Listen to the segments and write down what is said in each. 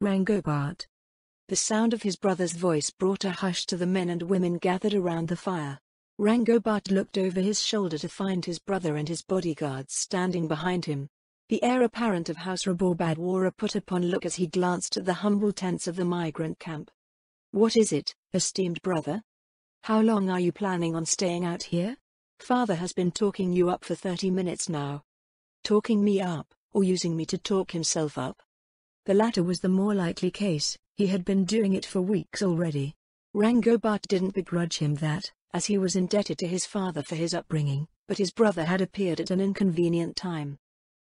Rangobart. The sound of his brother's voice brought a hush to the men and women gathered around the fire. Rangobart looked over his shoulder to find his brother and his bodyguards standing behind him. The heir apparent of House Raborbad wore a put-upon look as he glanced at the humble tents of the migrant camp. "What is it, esteemed brother? How long are you planning on staying out here? Father has been talking you up for 30 minutes now." Talking me up, or using me to talk himself up? The latter was the more likely case. He had been doing it for weeks already. Rangobart didn't begrudge him that, as he was indebted to his father for his upbringing, but his brother had appeared at an inconvenient time.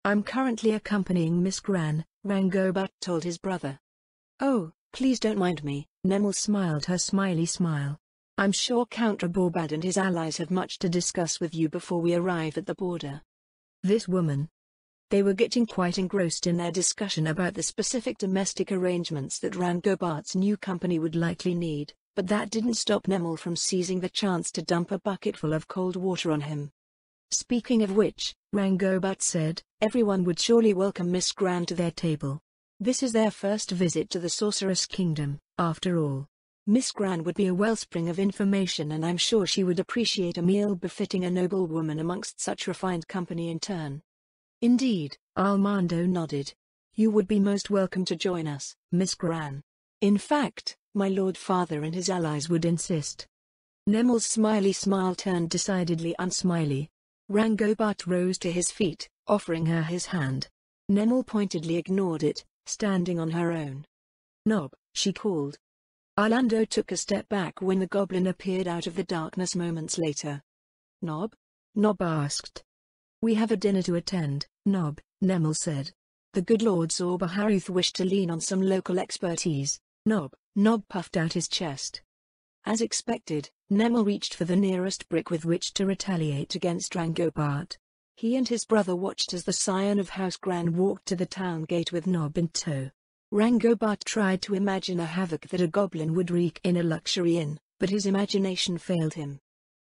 "I'm currently accompanying Miss Gran," Rangobart told his brother. "Oh, please don't mind me," Nemel smiled her smiley smile. "I'm sure Count Raborbad and his allies have much to discuss with you before we arrive at the border." This woman. They were getting quite engrossed in their discussion about the specific domestic arrangements that Rangobart's new company would likely need, but that didn't stop Nemel from seizing the chance to dump a bucketful of cold water on him. "Speaking of which," Rangobart said, "everyone would surely welcome Miss Gran to their table. This is their first visit to the Sorceress Kingdom, after all. Miss Gran would be a wellspring of information, and I'm sure she would appreciate a meal befitting a noble woman amongst such refined company in turn." "Indeed," Armando nodded. "You would be most welcome to join us, Miss Gran. In fact, my Lord Father and his allies would insist." Nemel's smiley smile turned decidedly unsmiley. Rangobart rose to his feet, offering her his hand. Nemel pointedly ignored it, standing on her own. "Nob," she called. Orlando took a step back when the goblin appeared out of the darkness moments later. "Nob?" Nob asked. "We have a dinner to attend, Nob," Nemel said. The good Lord Zorbaharuth wished to lean on some local expertise. "Nob." Nob puffed out his chest. As expected, Nemel reached for the nearest brick with which to retaliate against Rangobart. He and his brother watched as the scion of House Gran walked to the town gate with Nob in tow. Rangobart tried to imagine a havoc that a goblin would wreak in a luxury inn, but his imagination failed him.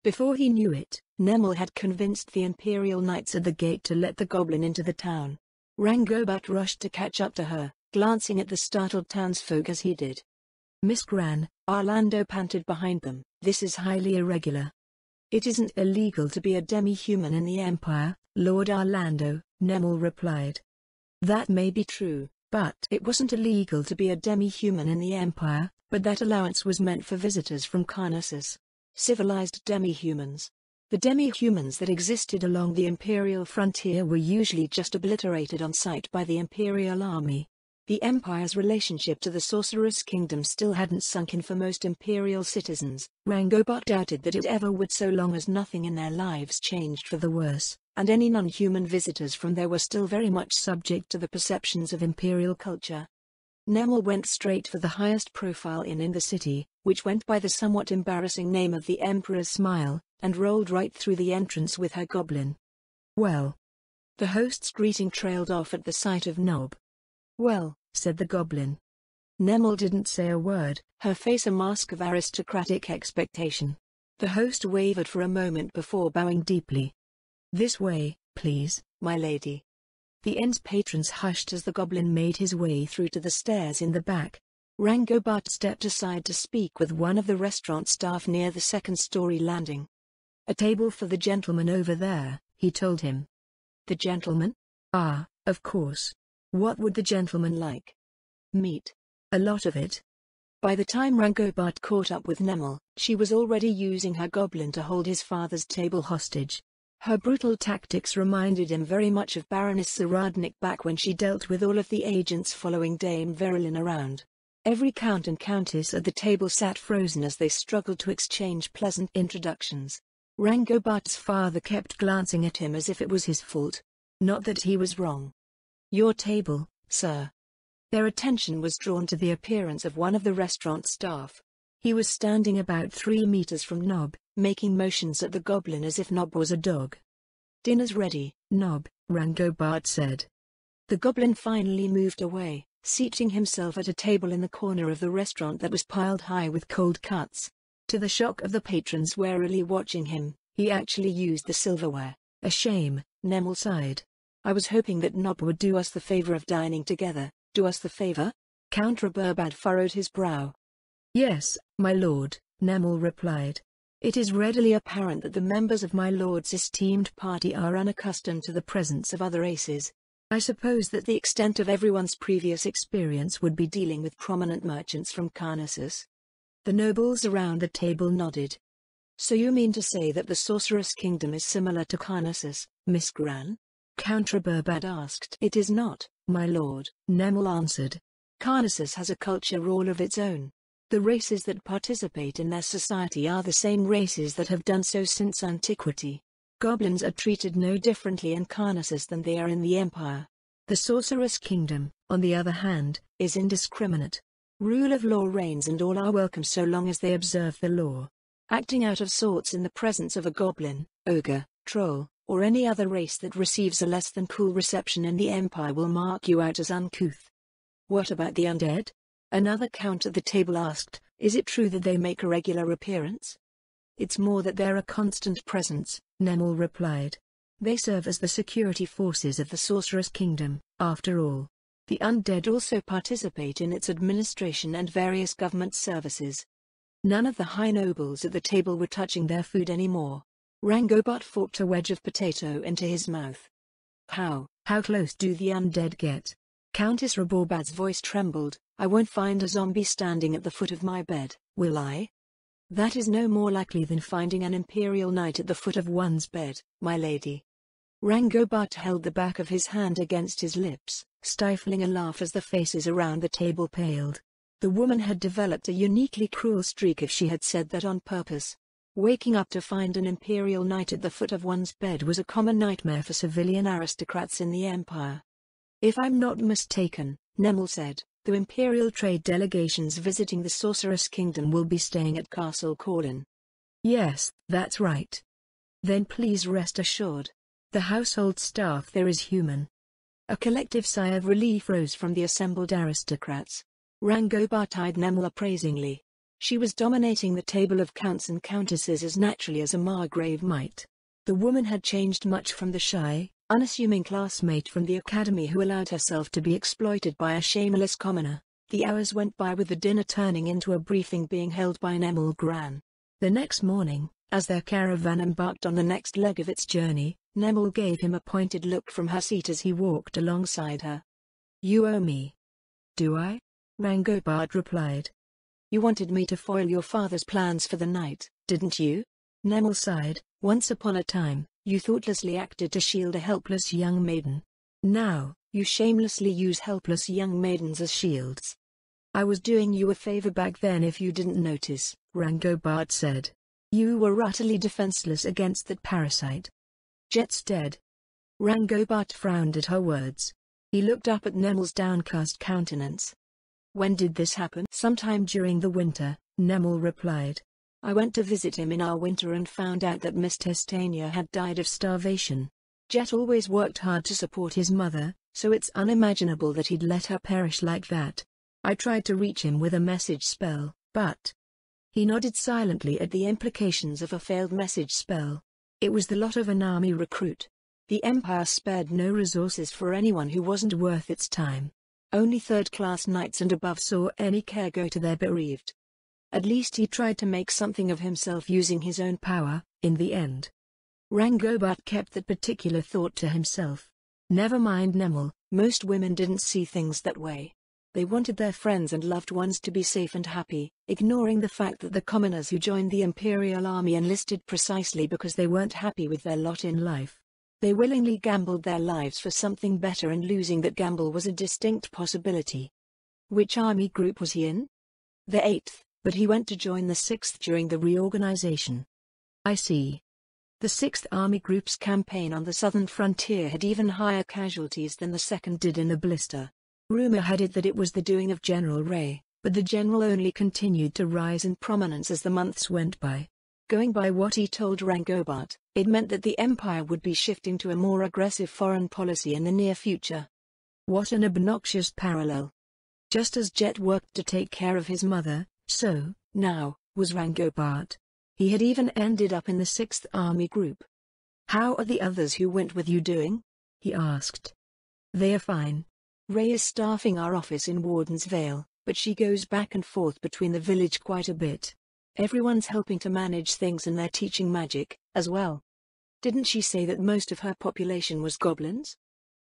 Before he knew it, Nemel had convinced the Imperial Knights at the gate to let the goblin into the town. Rangobart rushed to catch up to her, glancing at the startled townsfolk as he did. "Miss Gran," Orlando panted behind them, "this is highly irregular." "It isn't illegal to be a demi-human in the Empire, Lord Orlando," Nemel replied. "That may be true, but it wasn't illegal to be a demi-human in the Empire, but that allowance was meant for visitors from Carnassus. Civilized demi-humans. The demi-humans that existed along the Imperial frontier were usually just obliterated on sight by the Imperial army. The Empire's relationship to the Sorceress Kingdom still hadn't sunk in for most Imperial citizens. Rangobart doubted that it ever would, so long as nothing in their lives changed for the worse, and any non-human visitors from there were still very much subject to the perceptions of Imperial culture. Nemel went straight for the highest profile inn in the city, which went by the somewhat embarrassing name of the Emperor's Smile, and rolled right through the entrance with her goblin. "Well." The host's greeting trailed off at the sight of Nob. "Well," said the goblin. Nemel didn't say a word, her face a mask of aristocratic expectation. The host wavered for a moment before bowing deeply. "This way, please, my lady." The inn's patrons hushed as the goblin made his way through to the stairs in the back. Rangobart stepped aside to speak with one of the restaurant staff near the second-story landing. "A table for the gentleman over there," he told him. "The gentleman? Ah, of course. What would the gentleman like?" "Meat. A lot of it." By the time Rangobart caught up with Nemel, she was already using her goblin to hold his father's table hostage. Her brutal tactics reminded him very much of Baroness Zaradnik back when she dealt with all of the agents following Dame Verilyn around. Every count and countess at the table sat frozen as they struggled to exchange pleasant introductions. Rangobart's father kept glancing at him as if it was his fault. Not that he was wrong. "Your table, sir." Their attention was drawn to the appearance of one of the restaurant staff. He was standing about 3 meters from Nob, making motions at the goblin as if Nob was a dog. "Dinner's ready, Nob," Rangobart said. The goblin finally moved away, seating himself at a table in the corner of the restaurant that was piled high with cold cuts. To the shock of the patrons warily watching him, he actually used the silverware. "A shame," Nemel sighed. "I was hoping that Nob would do us the favor of dining together." "Do us the favor?" Count Reburbad furrowed his brow. Yes, my lord, Nemel replied. It is readily apparent that the members of my lord's esteemed party are unaccustomed to the presence of other races. I suppose that the extent of everyone's previous experience would be dealing with prominent merchants from Carnassus. The nobles around the table nodded. So you mean to say that the Sorceress Kingdom is similar to Carnassus, Miss Gran? Count Reburbad asked. It is not, my lord, Nemel answered. Carnassus has a culture all of its own. The races that participate in their society are the same races that have done so since antiquity. Goblins are treated no differently in Carnassus than they are in the Empire. The Sorceress Kingdom, on the other hand, is indiscriminate. Rule of law reigns and all are welcome so long as they observe the law. Acting out of sorts in the presence of a goblin, ogre, troll, or any other race that receives a less than cool reception in the Empire will mark you out as uncouth. What about the undead? Another count at the table asked. Is it true that they make a regular appearance? It's more that they're a constant presence, Nemel replied. They serve as the security forces of the Sorceress Kingdom, after all. The undead also participate in its administration and various government services. None of the high nobles at the table were touching their food anymore. Rangobart forked a wedge of potato into his mouth. How close do the undead get? Countess Reburbad's voice trembled. I won't find a zombie standing at the foot of my bed, will I? That is no more likely than finding an Imperial Knight at the foot of one's bed, my lady. Rangobart held the back of his hand against his lips, stifling a laugh as the faces around the table paled. The woman had developed a uniquely cruel streak if she had said that on purpose. Waking up to find an Imperial Knight at the foot of one's bed was a common nightmare for civilian aristocrats in the Empire. If I'm not mistaken, Nemel said, the Imperial trade delegations visiting the Sorceress Kingdom will be staying at Castle Corlin. Yes, that's right. Then please rest assured. The household staff there is human. A collective sigh of relief rose from the assembled aristocrats. Rangobart eyed Nemel appraisingly. She was dominating the table of counts and countesses as naturally as a margrave might. The woman had changed much from the shy, unassuming classmate from the academy who allowed herself to be exploited by a shameless commoner. The hours went by with the dinner turning into a briefing being held by Nemel Gran. The next morning, as their caravan embarked on the next leg of its journey, Nemel gave him a pointed look from her seat as he walked alongside her. You owe me. Do I? Rangobart replied. You wanted me to foil your father's plans for the night, didn't you? Nemel sighed. Once upon a time, you thoughtlessly acted to shield a helpless young maiden. Now, you shamelessly use helpless young maidens as shields. I was doing you a favor back then if you didn't notice, Rangobart said. You were utterly defenseless against that parasite. Jet's dead. Rangobart frowned at her words. He looked up at Nemel's downcast countenance. When did this happen? Sometime during the winter, Nemel replied. I went to visit him in our winter and found out that Miss Testania had died of starvation. Jet always worked hard to support his mother, so it's unimaginable that he'd let her perish like that. I tried to reach him with a message spell, but... He nodded silently at the implications of a failed message spell. It was the lot of an army recruit. The Empire spared no resources for anyone who wasn't worth its time. Only third-class knights and above saw any care go to their bereaved. At least he tried to make something of himself using his own power, in the end. Rangobart kept that particular thought to himself. Never mind Nemel, most women didn't see things that way. They wanted their friends and loved ones to be safe and happy, ignoring the fact that the commoners who joined the Imperial Army enlisted precisely because they weren't happy with their lot in life. They willingly gambled their lives for something better, and losing that gamble was a distinct possibility. Which army group was he in? The 8th, but he went to join the 6th during the reorganization. I see. The 6th Army Group's campaign on the southern frontier had even higher casualties than the 2nd did in the blister. Rumor had it that it was the doing of General Ray, but the general only continued to rise in prominence as the months went by. Going by what he told Rangobart, it meant that the Empire would be shifting to a more aggressive foreign policy in the near future. What an obnoxious parallel. Just as Jet worked to take care of his mother, so, now, was Rangobart. He had even ended up in the 6th Army Group. How are the others who went with you doing? He asked. They are fine. Ray is staffing our office in Warden's Vale, but she goes back and forth between the village quite a bit. Everyone's helping to manage things and they're teaching magic, as well. Didn't she say that most of her population was goblins?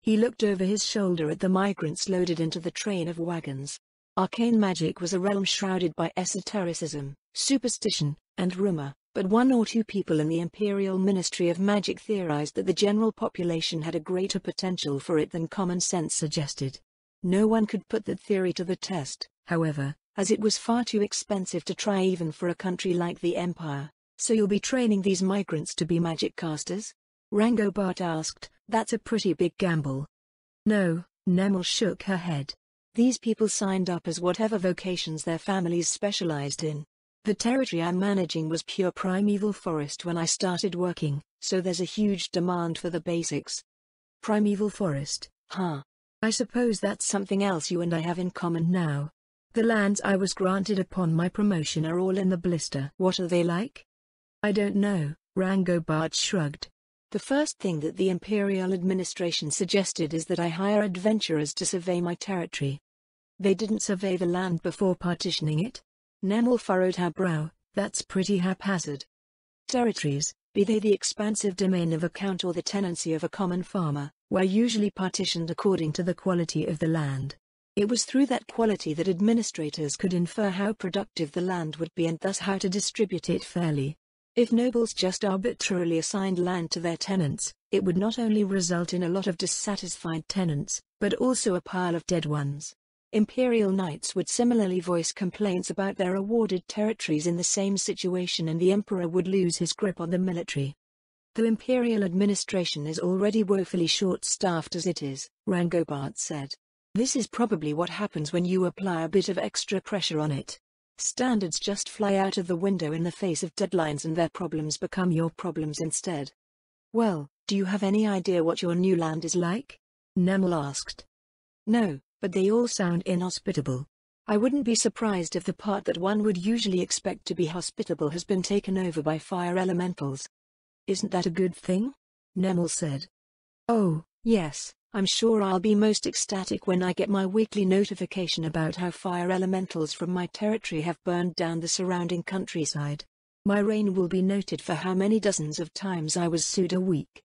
He looked over his shoulder at the migrants loaded into the train of wagons. Arcane magic was a realm shrouded by esotericism, superstition, and rumor, but one or two people in the Imperial Ministry of Magic theorized that the general population had a greater potential for it than common sense suggested. No one could put that theory to the test, however, as it was far too expensive to try even for a country like the Empire. So you'll be training these migrants to be magic casters? Rango Bart asked. That's a pretty big gamble. No, Nemel shook her head. These people signed up as whatever vocations their families specialized in. The territory I'm managing was pure primeval forest when I started working, so there's a huge demand for the basics. Primeval forest, huh? I suppose that's something else you and I have in common now. The lands I was granted upon my promotion are all in the blister. What are they like? I don't know, Rango Bart shrugged. The first thing that the Imperial administration suggested is that I hire adventurers to survey my territory. They didn't survey the land before partitioning it? Nemel furrowed her brow. That's pretty haphazard. Territories, be they the expansive domain of a count or the tenancy of a common farmer, were usually partitioned according to the quality of the land. It was through that quality that administrators could infer how productive the land would be and thus how to distribute it fairly. If nobles just arbitrarily assigned land to their tenants, it would not only result in a lot of dissatisfied tenants, but also a pile of dead ones. Imperial knights would similarly voice complaints about their awarded territories in the same situation, and the emperor would lose his grip on the military. The Imperial administration is already woefully short-staffed as it is, Rango Bart said. This is probably what happens when you apply a bit of extra pressure on it. Standards just fly out of the window in the face of deadlines and their problems become your problems instead. Well, do you have any idea what your new land is like? Nemel asked. No, but they all sound inhospitable. I wouldn't be surprised if the part that one would usually expect to be hospitable has been taken over by fire elementals. Isn't that a good thing? Nemel said. Oh, yes, I'm sure I'll be most ecstatic when I get my weekly notification about how fire elementals from my territory have burned down the surrounding countryside. My reign will be noted for how many dozens of times I was sued a week.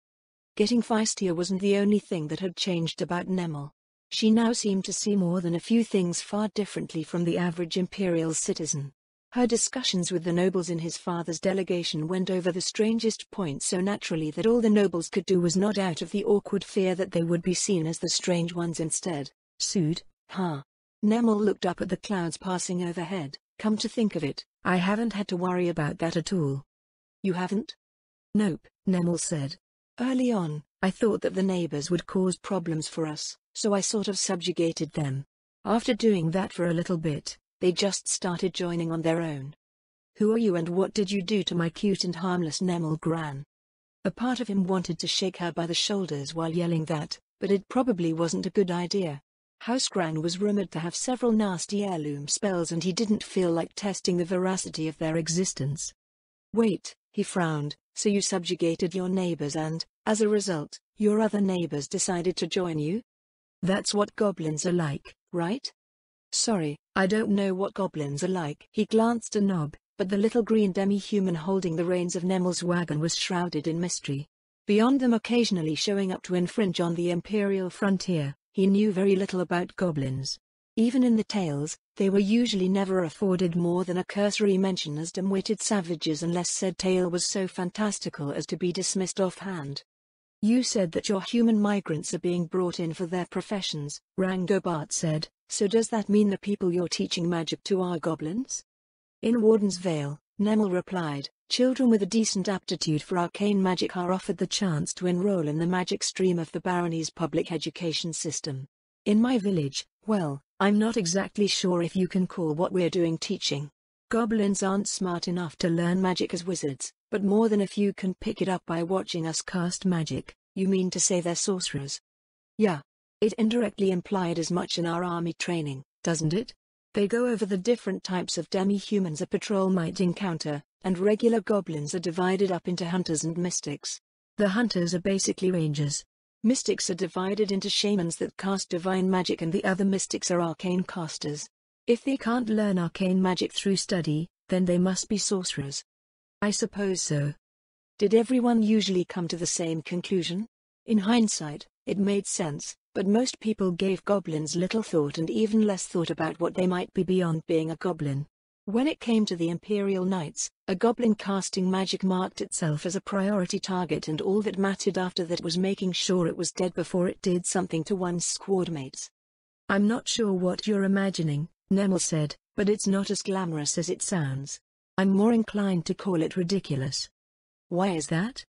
Getting feistier wasn't the only thing that had changed about Nemel. She now seemed to see more than a few things far differently from the average imperial citizen. Her discussions with the nobles in his father's delegation went over the strangest points so naturally that all the nobles could do was nod out of the awkward fear that they would be seen as the strange ones instead. Sued? Huh? Nemel looked up at the clouds passing overhead. Come to think of it, I haven't had to worry about that at all. You haven't? Nope, Nemel said. Early on, I thought that the neighbors would cause problems for us, so I sort of subjugated them. After doing that for a little bit, they just started joining on their own. Who are you and what did you do to my cute and harmless Nemel Gran? A part of him wanted to shake her by the shoulders while yelling that, but it probably wasn't a good idea. House Gran was rumored to have several nasty heirloom spells and he didn't feel like testing the veracity of their existence. Wait, he frowned, so you subjugated your neighbors and, as a result, your other neighbors decided to join you? That's what goblins are like, right? Sorry, I don't know what goblins are like. He glanced at Nob, but the little green demi-human holding the reins of Nemel's wagon was shrouded in mystery. Beyond them occasionally showing up to infringe on the imperial frontier, he knew very little about goblins. Even in the tales, they were usually never afforded more than a cursory mention as dim-witted savages unless said tale was so fantastical as to be dismissed offhand. You said that your human migrants are being brought in for their professions, Rango Bart said, so does that mean the people you're teaching magic to are goblins? In Warden's Vale, Nemel replied, children with a decent aptitude for arcane magic are offered the chance to enroll in the magic stream of the barony's public education system. In my village, well, I'm not exactly sure if you can call what we're doing teaching. Goblins aren't smart enough to learn magic as wizards, but more than a few can pick it up by watching us cast magic. You mean to say they're sorcerers? Yeah. It indirectly implied as much in our army training, doesn't it? They go over the different types of demi-humans a patrol might encounter, and regular goblins are divided up into hunters and mystics. The hunters are basically rangers. Mystics are divided into shamans that cast divine magic, and the other mystics are arcane casters. If they can't learn arcane magic through study, then they must be sorcerers. I suppose so. Did everyone usually come to the same conclusion? In hindsight, it made sense, but most people gave goblins little thought and even less thought about what they might be beyond being a goblin. When it came to the Imperial Knights, a goblin casting magic marked itself as a priority target, and all that mattered after that was making sure it was dead before it did something to one's squadmates. I'm not sure what you're imagining, Nemel said, but it's not as glamorous as it sounds. I'm more inclined to call it ridiculous. Why is that?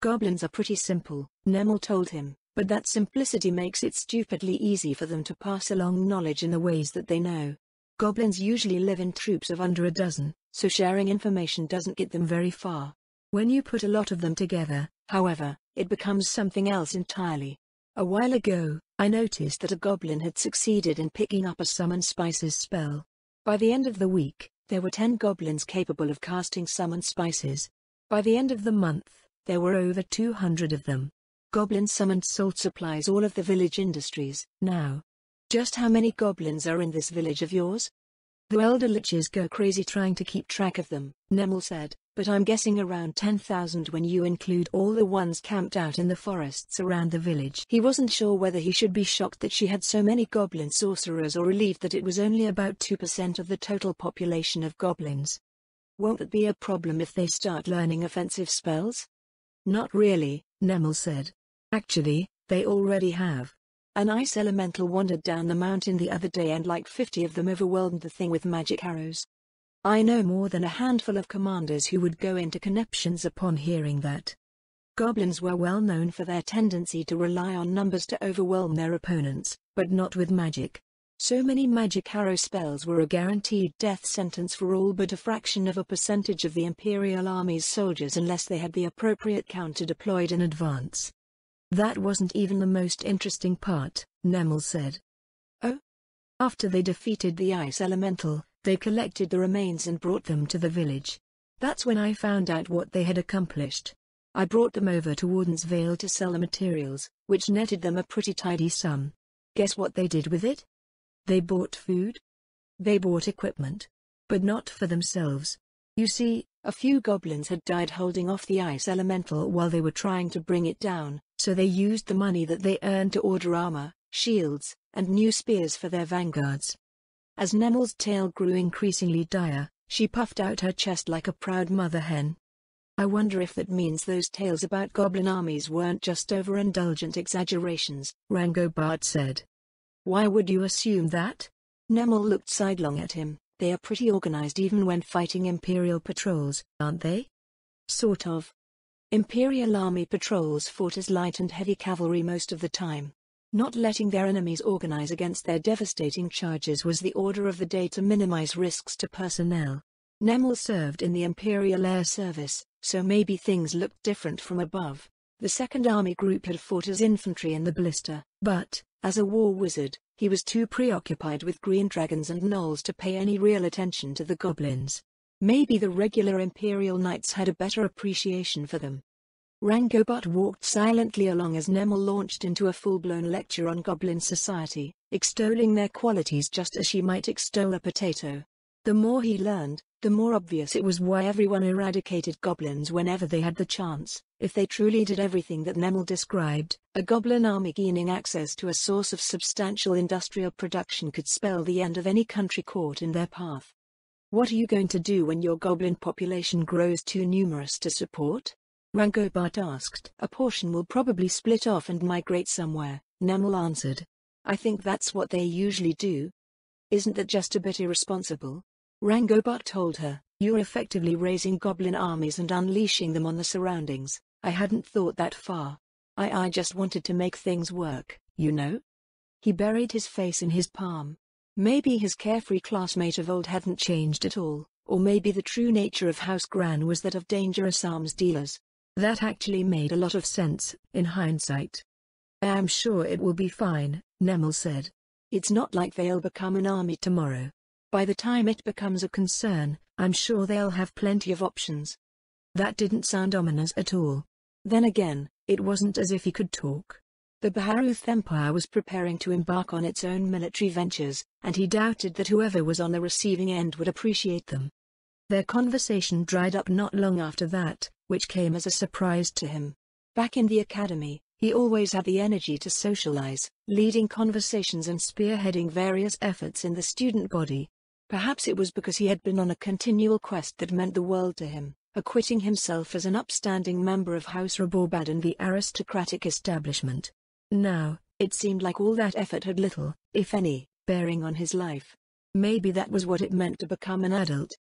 Goblins are pretty simple, Nemel told him, but that simplicity makes it stupidly easy for them to pass along knowledge in the ways that they know. Goblins usually live in troops of under a dozen, so sharing information doesn't get them very far. When you put a lot of them together, however, it becomes something else entirely. A while ago, I noticed that a goblin had succeeded in picking up a summon spices spell. By the end of the week, there were 10 goblins capable of casting summon spices. By the end of the month, there were over 200 of them. Goblin summoned salt supplies all of the village industries. Now, just how many goblins are in this village of yours? The elder liches go crazy trying to keep track of them, Nemel said, but I'm guessing around 10,000 when you include all the ones camped out in the forests around the village. He wasn't sure whether he should be shocked that she had so many goblin sorcerers or relieved that it was only about 2% of the total population of goblins. Won't that be a problem if they start learning offensive spells? Not really, Nemel said. Actually, they already have. An ice elemental wandered down the mountain the other day and like 50 of them overwhelmed the thing with magic arrows. I know more than a handful of commanders who would go into conniptions upon hearing that. Goblins were well known for their tendency to rely on numbers to overwhelm their opponents, but not with magic. So many magic arrow spells were a guaranteed death sentence for all but a fraction of a percentage of the Imperial Army's soldiers unless they had the appropriate counter deployed in advance. That wasn't even the most interesting part, Nemel said. Oh? After they defeated the ice elemental, they collected the remains and brought them to the village. That's when I found out what they had accomplished. I brought them over to Warden's Vale to sell the materials, which netted them a pretty tidy sum. Guess what they did with it? They bought food. They bought equipment. But not for themselves. You see, a few goblins had died holding off the ice elemental while they were trying to bring it down, so they used the money that they earned to order armor, shields, and new spears for their vanguards. As Nemel's tale grew increasingly dire, she puffed out her chest like a proud mother hen. I wonder if that means those tales about goblin armies weren't just overindulgent exaggerations, Rangobard said. Why would you assume that? Nemel looked sidelong at him. They are pretty organized even when fighting Imperial patrols, aren't they? Sort of. Imperial Army patrols fought as light and heavy cavalry most of the time. Not letting their enemies organize against their devastating charges was the order of the day to minimize risks to personnel. Nemel served in the Imperial Air Service, so maybe things looked different from above. The Second Army Group had fought as infantry in the blister, but, as a war wizard, he was too preoccupied with green dragons and gnolls to pay any real attention to the goblins. Maybe the regular Imperial Knights had a better appreciation for them. Rangobot walked silently along as Nemel launched into a full-blown lecture on goblin society, extolling their qualities just as she might extol a potato. The more he learned, the more obvious it was why everyone eradicated goblins whenever they had the chance. If they truly did everything that Nemel described, a goblin army gaining access to a source of substantial industrial production could spell the end of any country caught in their path. What are you going to do when your goblin population grows too numerous to support? Rangobot asked. A portion will probably split off and migrate somewhere, Nemel answered. I think that's what they usually do. Isn't that just a bit irresponsible? Rangobot told her, you're effectively raising goblin armies and unleashing them on the surroundings. I hadn't thought that far. I just wanted to make things work, you know? He buried his face in his palm. Maybe his carefree classmate of old hadn't changed at all, or maybe the true nature of House Gran was that of dangerous arms dealers. That actually made a lot of sense, in hindsight. I'm sure it will be fine, Nemel said. It's not like they'll become an army tomorrow. By the time it becomes a concern, I'm sure they'll have plenty of options. That didn't sound ominous at all. Then again, it wasn't as if he could talk. The Baharuth Empire was preparing to embark on its own military ventures, and he doubted that whoever was on the receiving end would appreciate them. Their conversation dried up not long after that, which came as a surprise to him. Back in the academy, he always had the energy to socialize, leading conversations and spearheading various efforts in the student body. Perhaps it was because he had been on a continual quest that meant the world to him, acquitting himself as an upstanding member of House Raborbad and the aristocratic establishment. Now, it seemed like all that effort had little, if any, bearing on his life. Maybe that was what it meant to become an adult.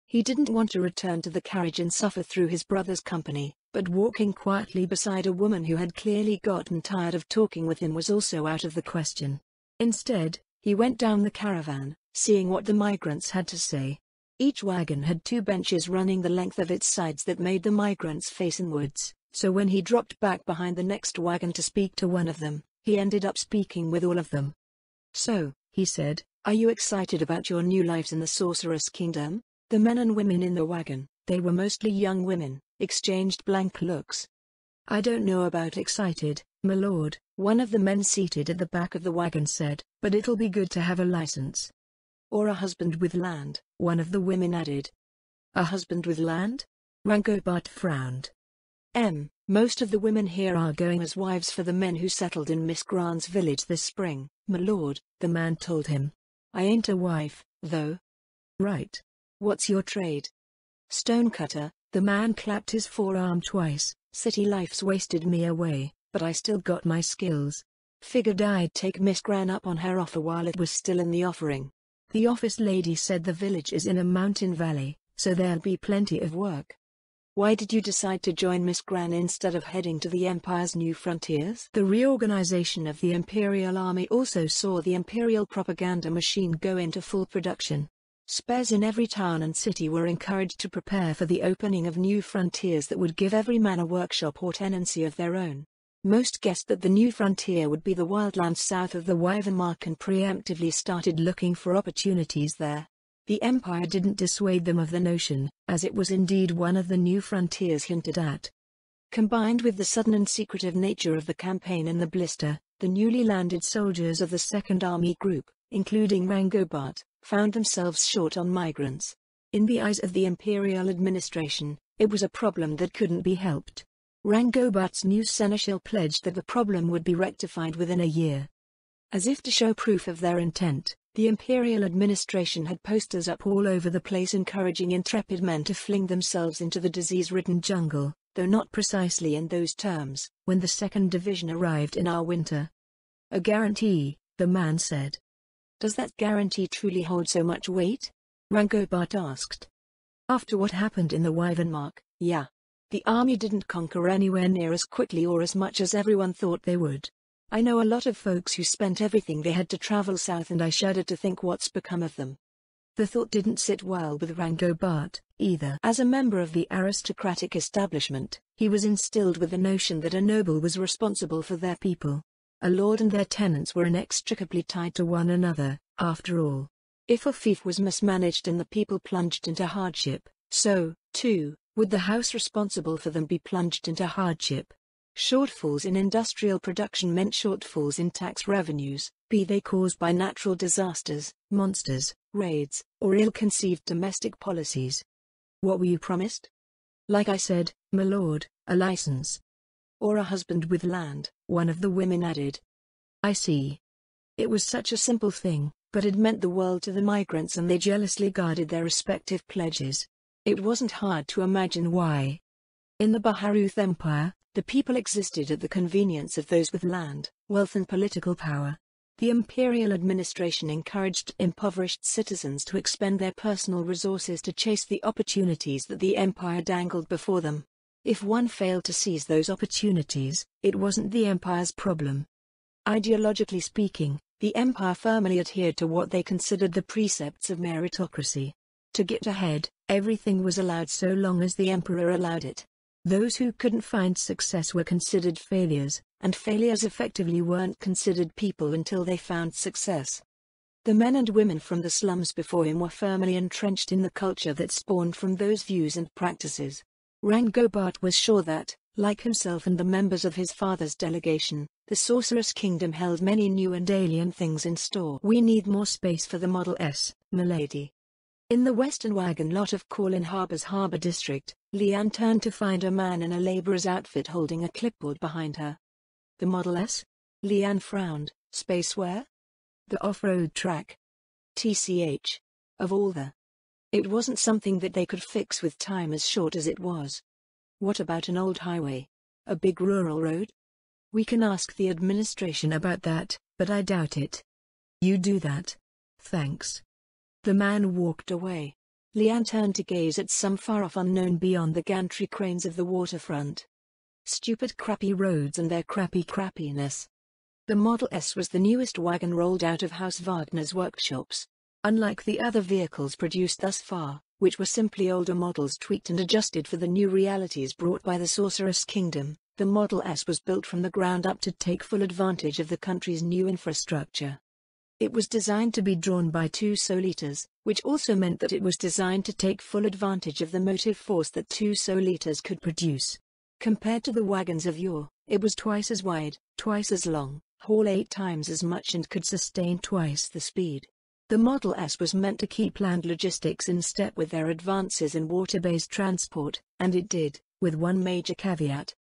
He didn't want to return to the carriage and suffer through his brother's company, but walking quietly beside a woman who had clearly gotten tired of talking with him was also out of the question. Instead, he went down the caravan, seeing what the migrants had to say. Each wagon had 2 benches running the length of its sides that made the migrants face inwards, so when he dropped back behind the next wagon to speak to one of them, he ended up speaking with all of them. "So," he said, "are you excited about your new lives in the Sorceress Kingdom?" The men and women in the wagon, they were mostly young women, exchanged blank looks. "I don't know about excited, my lord," one of the men seated at the back of the wagon said, "but it'll be good to have a license." "Or a husband with land," one of the women added. "A husband with land?" Rangobart frowned. Most of the women here are going as wives for the men who settled in Miss Grant's village this spring, my lord," the man told him. "I ain't a wife, though." "Right. What's your trade?" "Stonecutter." The man clapped his forearm twice. "City life's wasted me away, but I still got my skills. Figured I'd take Miss Gran up on her offer while it was still in the offering." The office lady said the village is in a mountain valley, so there'll be plenty of work. "Why did you decide to join Miss Gran instead of heading to the Empire's new frontiers?" The reorganization of the Imperial Army also saw the Imperial propaganda machine go into full production. Spares in every town and city were encouraged to prepare for the opening of new frontiers that would give every man a workshop or tenancy of their own. Most guessed that the new frontier would be the wildlands south of the Wyvern Mark and preemptively started looking for opportunities there. The Empire didn't dissuade them of the notion, as it was indeed one of the new frontiers hinted at. Combined with the sudden and secretive nature of the campaign in the blister, the newly landed soldiers of the Second Army Group, including Rangobart, found themselves short on migrants. In the eyes of the Imperial administration, it was a problem that couldn't be helped. Rangobart's new seneschal pledged that the problem would be rectified within a year. As if to show proof of their intent, the Imperial administration had posters up all over the place encouraging intrepid men to fling themselves into the disease-ridden jungle, though not precisely in those terms, when the 2nd Division arrived in our winter. "A guarantee," the man said. "Does that guarantee truly hold so much weight?" Rangobart asked. "After what happened in the Wyvern Mark, yeah. The army didn't conquer anywhere near as quickly or as much as everyone thought they would. I know a lot of folks who spent everything they had to travel south and I shudder to think what's become of them." The thought didn't sit well with Rangobart, either. As a member of the aristocratic establishment, he was instilled with the notion that a noble was responsible for their people. A lord and their tenants were inextricably tied to one another, after all. If a fief was mismanaged and the people plunged into hardship, so, too, would the house responsible for them be plunged into hardship. Shortfalls in industrial production meant shortfalls in tax revenues, be they caused by natural disasters, monsters, raids, or ill-conceived domestic policies. "What were you promised?" "Like I said, my lord, a license." "Or a husband with land," one of the women added. "I see." It was such a simple thing, but it meant the world to the migrants and they jealously guarded their respective pledges. It wasn't hard to imagine why. In the Baharuth Empire, the people existed at the convenience of those with land, wealth and political power. The imperial administration encouraged impoverished citizens to expend their personal resources to chase the opportunities that the empire dangled before them. If one failed to seize those opportunities, it wasn't the empire's problem. Ideologically speaking, the empire firmly adhered to what they considered the precepts of meritocracy. To get ahead, everything was allowed so long as the emperor allowed it. Those who couldn't find success were considered failures, and failures effectively weren't considered people until they found success. The men and women from the slums before him were firmly entrenched in the culture that spawned from those views and practices. Rangobart was sure that, like himself and the members of his father's delegation, The Sorceress Kingdom held many new and alien things in store. We need more space for the Model S, milady. In the western wagon lot of Kowloon Harbor's harbor district, Leanne turned to find a man in a laborer's outfit holding a clipboard behind her. The Model S? Leanne frowned. Space where? The off-road track. TCH. Of all the... It wasn't something that they could fix with time as short as it was. What about an old highway? A big rural road? We can ask the administration about that, but I doubt it. You do that. Thanks. The man walked away. Leanne turned to gaze at some far-off unknown beyond the gantry cranes of the waterfront. Stupid crappy roads and their crappy crappiness. The Model S was the newest wagon rolled out of House Wagner's workshops. Unlike the other vehicles produced thus far, which were simply older models tweaked and adjusted for the new realities brought by the Sorceress Kingdom, the Model S was built from the ground up to take full advantage of the country's new infrastructure. It was designed to be drawn by 2 soliters, which also meant that it was designed to take full advantage of the motive force that 2 soliters could produce. Compared to the wagons of yore, it was twice as wide, twice as long, haul 8 times as much and could sustain twice the speed. The Model S was meant to keep land logistics in step with their advances in water-based transport, and it did, with one major caveat.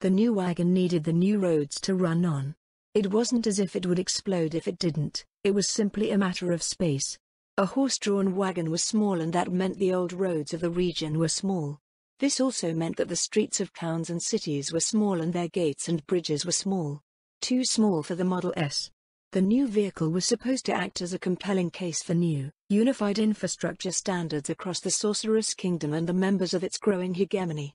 The new wagon needed the new roads to run on. It wasn't as if it would explode if it didn't, it was simply a matter of space. A horse-drawn wagon was small and that meant the old roads of the region were small. This also meant that the streets of towns and cities were small and their gates and bridges were small. Too small for the Model S. The new vehicle was supposed to act as a compelling case for new, unified infrastructure standards across the Sorceress Kingdom and the members of its growing hegemony.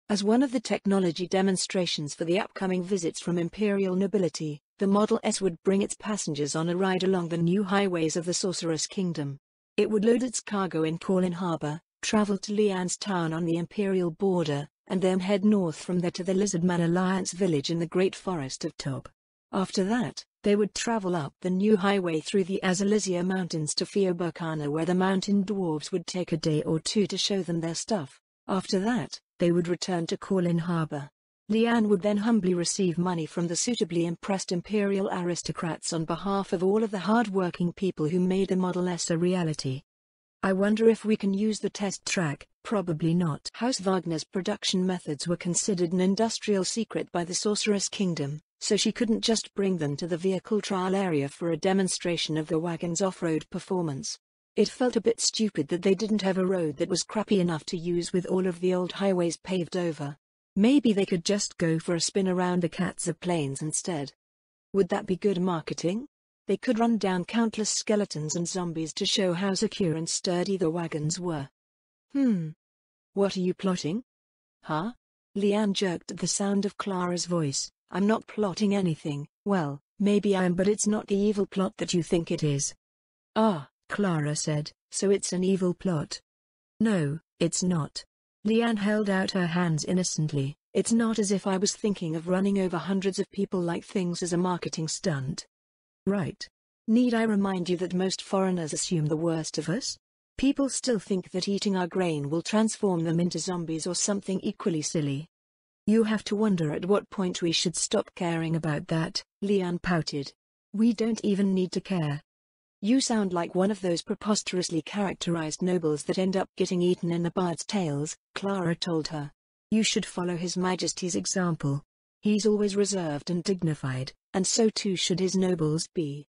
As one of the technology demonstrations for the upcoming visits from imperial nobility, the Model S would bring its passengers on a ride along the new highways of the Sorceress Kingdom. It would load its cargo in Kowloon Harbor, travel to Leanne's town on the imperial border, and then head north from there to the Lizardman Alliance village in the Great Forest of Tob. After that, they would travel up the new highway through the Azalizia Mountains to Fiobukana, where the mountain dwarves would take a day or 2 to show them their stuff. After that, they would return to Kowloon Harbor. Leanne would then humbly receive money from the suitably impressed imperial aristocrats on behalf of all of the hard-working people who made the Model S a reality. I wonder if we can use the test track. Probably not. House Wagner's production methods were considered an industrial secret by the Sorceress Kingdom, so she couldn't just bring them to the vehicle trial area for a demonstration of the wagon's off-road performance. It felt a bit stupid that they didn't have a road that was crappy enough to use with all of the old highways paved over. Maybe they could just go for a spin around the Katza Plains instead. Would that be good marketing? They could run down countless skeletons and zombies to show how secure and sturdy the wagons were. What are you plotting? Huh? Leanne jerked at the sound of Clara's voice. I'm not plotting anything. Well, maybe I am, but it's not the evil plot that you think it is. Ah, Clara said, so it's an evil plot. No, it's not. Leanne held out her hands innocently. It's not as if I was thinking of running over hundreds of people like things as a marketing stunt. Right. Need I remind you that most foreigners assume the worst of us? People still think that eating our grain will transform them into zombies or something equally silly. You have to wonder at what point we should stop caring about that, Leanne pouted. We don't even need to care. You sound like one of those preposterously characterized nobles that end up getting eaten in the Bard's Tales, Clara told her. You should follow His Majesty's example. He's always reserved and dignified, and so too should his nobles be.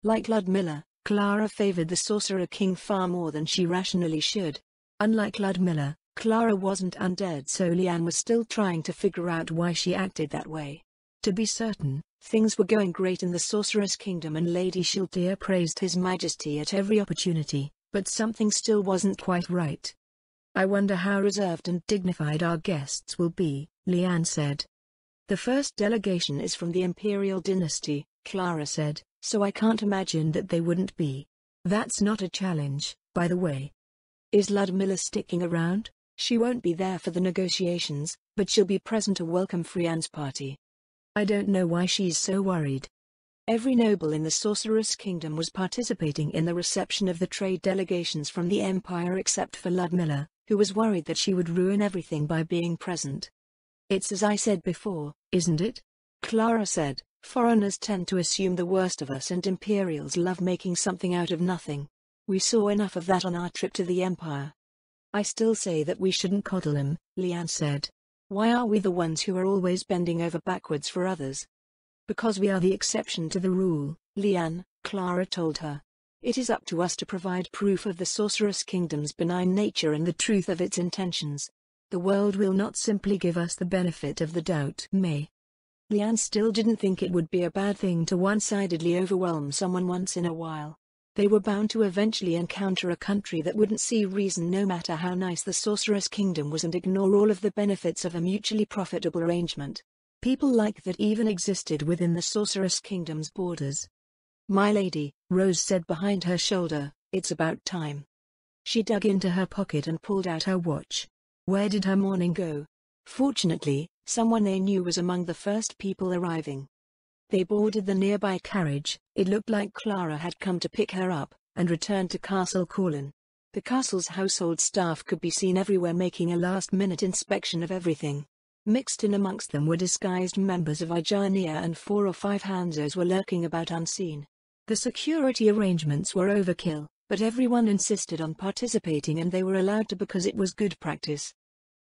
Like Ludmilla, Clara favored the Sorcerer King far more than she rationally should. Unlike Ludmilla, Clara wasn't undead, so Leanne was still trying to figure out why she acted that way. To be certain, things were going great in the Sorceress Kingdom and Lady Shiltir praised His Majesty at every opportunity, but something still wasn't quite right. I wonder how reserved and dignified our guests will be, Leanne said. The first delegation is from the Imperial dynasty, Clara said, so I can't imagine that they wouldn't be. That's not a challenge, by the way. Is Ludmilla sticking around? She won't be there for the negotiations, but she'll be present to welcome Frian's party. I don't know why she's so worried. Every noble in the Sorceress Kingdom was participating in the reception of the trade delegations from the Empire except for Ludmilla, who was worried that she would ruin everything by being present. It's as I said before, isn't it? Clara said, Foreigners tend to assume the worst of us, and Imperials love making something out of nothing. We saw enough of that on our trip to the Empire. I still say that we shouldn't coddle him, Lian said. Why are we the ones who are always bending over backwards for others? Because we are the exception to the rule, Lian, Clara told her. It is up to us to provide proof of the Sorceress Kingdom's benign nature and the truth of its intentions. The world will not simply give us the benefit of the doubt. May. Lian still didn't think it would be a bad thing to one-sidedly overwhelm someone once in a while. They were bound to eventually encounter a country that wouldn't see reason no matter how nice the Sorceress Kingdom was and ignore all of the benefits of a mutually profitable arrangement. People like that even existed within the Sorceress Kingdom's borders. My lady, Rose said behind her shoulder, it's about time. She dug into her pocket and pulled out her watch. Where did her morning go? Fortunately, someone they knew was among the first people arriving. They boarded the nearby carriage. It looked like Clara had come to pick her up, and returned to Castle Corlin. The castle's household staff could be seen everywhere making a last-minute inspection of everything. Mixed in amongst them were disguised members of Ijania, and 4 or 5 Hanzos were lurking about unseen. The security arrangements were overkill, but everyone insisted on participating and they were allowed to because it was good practice.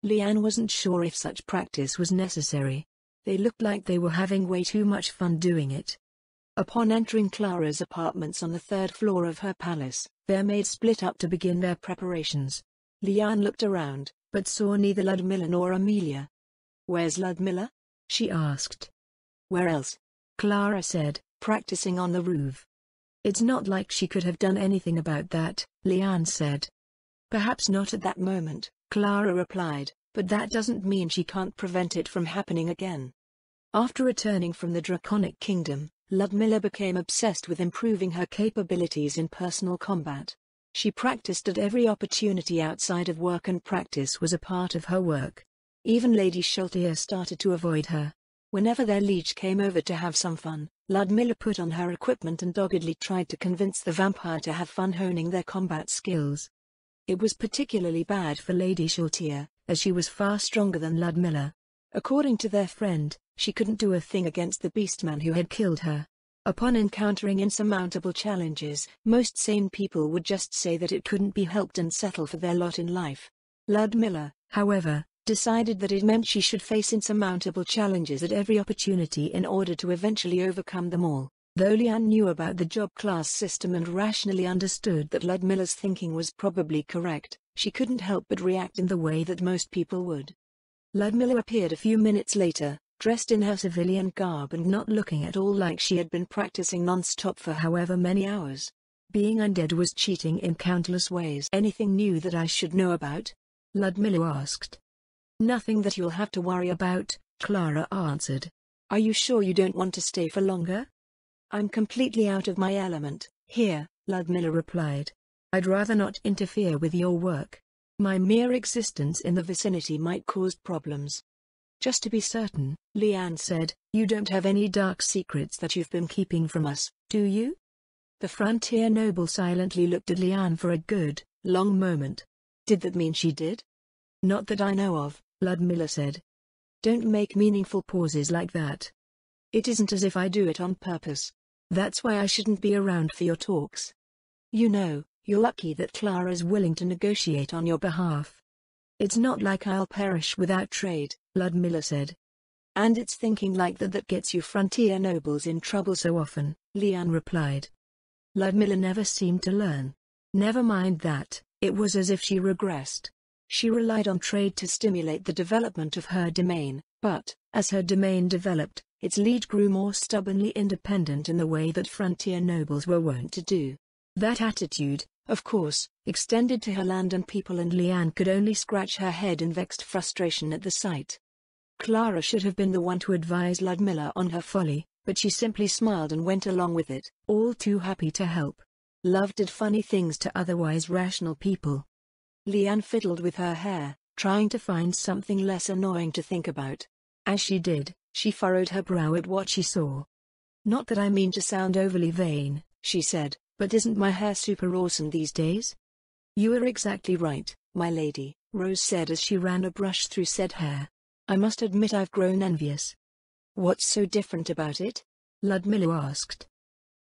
Lian wasn't sure if such practice was necessary. They looked like they were having way too much fun doing it. Upon entering Clara's apartments on the 3rd floor of her palace, their maids split up to begin their preparations. Lian looked around, but saw neither Ludmilla nor Amelia. "Where's Ludmilla?" she asked. "Where else?" Clara said, practicing on the roof. "It's not like she could have done anything about that," Lian said. "Perhaps not at that moment," Clara replied, "but that doesn't mean she can't prevent it from happening again." After returning from the Draconic Kingdom, Ludmilla became obsessed with improving her capabilities in personal combat. She practiced at every opportunity outside of work, and practice was a part of her work. Even Lady Sholtier started to avoid her. Whenever their liege came over to have some fun, Ludmilla put on her equipment and doggedly tried to convince the vampire to have fun honing their combat skills. It was particularly bad for Lady Sholtier, as she was far stronger than Ludmilla. According to their friend, she couldn't do a thing against the beastman who had killed her. Upon encountering insurmountable challenges, most sane people would just say that it couldn't be helped and settle for their lot in life. Ludmilla, however, decided that it meant she should face insurmountable challenges at every opportunity in order to eventually overcome them all. Though Lian knew about the job class system and rationally understood that Ludmilla's thinking was probably correct, she couldn't help but react in the way that most people would. Ludmilla appeared a few minutes later, dressed in her civilian garb and not looking at all like she had been practicing non-stop for however many hours. Being undead was cheating in countless ways. "Anything new that I should know about?" Ludmilla asked. "Nothing that you'll have to worry about," Clara answered. "Are you sure you don't want to stay for longer?" "I'm completely out of my element here," Ludmilla replied. "I'd rather not interfere with your work. My mere existence in the vicinity might cause problems." "Just to be certain," Lian said, "you don't have any dark secrets that you've been keeping from us, do you?" The frontier noble silently looked at Lian for a good, long moment. "Did that mean she did?" "Not that I know of," Ludmilla said. "Don't make meaningful pauses like that. It isn't as if I do it on purpose. That's why I shouldn't be around for your talks. You know, you're lucky that Clara's willing to negotiate on your behalf." "It's not like I'll perish without trade," Ludmilla said. "And it's thinking like that gets you frontier nobles in trouble so often," Lian replied. Ludmilla never seemed to learn. Never mind that, it was as if she regressed. She relied on trade to stimulate the development of her domain, but, as her domain developed, its liege grew more stubbornly independent in the way that frontier nobles were wont to do. That attitude, of course, extended to her land and people, and Lian could only scratch her head in vexed frustration at the sight. Clara should have been the one to advise Ludmilla on her folly, but she simply smiled and went along with it, all too happy to help. Love did funny things to otherwise rational people. Lian fiddled with her hair, trying to find something less annoying to think about. As she did, she furrowed her brow at what she saw. "Not that I mean to sound overly vain," she said, "but isn't my hair super awesome these days?" "You are exactly right, my lady," Rose said as she ran a brush through said hair. "I must admit I've grown envious." "What's so different about it?" Ludmilla asked.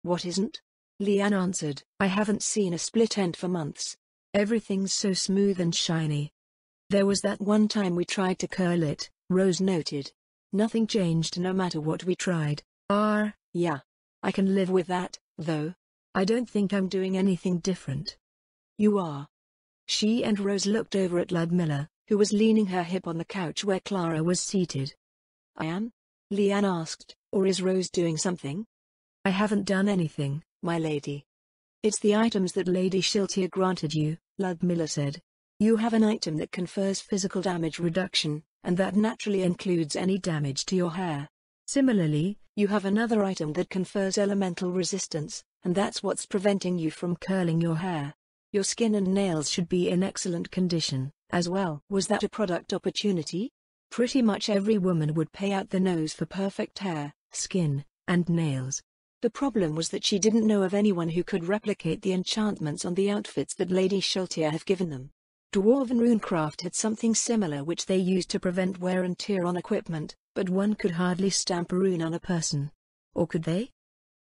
What isn't? Leanne answered. I haven't seen a split end for months. Everything's so smooth and shiny. There was that one time we tried to curl it, Rose noted. Nothing changed no matter what we tried. Yeah. I can live with that, though. I don't think I'm doing anything different. You are. She and Rose looked over at Ludmilla, who was leaning her hip on the couch where Clara was seated. I am? Leanne asked, or is Rose doing something? I haven't done anything, my lady. It's the items that Lady Shiltia granted you, Ludmilla said. You have an item that confers physical damage reduction, and that naturally includes any damage to your hair. Similarly, you have another item that confers elemental resistance, and that's what's preventing you from curling your hair. Your skin and nails should be in excellent condition, as well. Was that a product opportunity? Pretty much every woman would pay out the nose for perfect hair, skin, and nails. The problem was that she didn't know of anyone who could replicate the enchantments on the outfits that Lady Shiltia have given them. Dwarven runecraft had something similar which they used to prevent wear and tear on equipment, but one could hardly stamp a rune on a person. Or could they?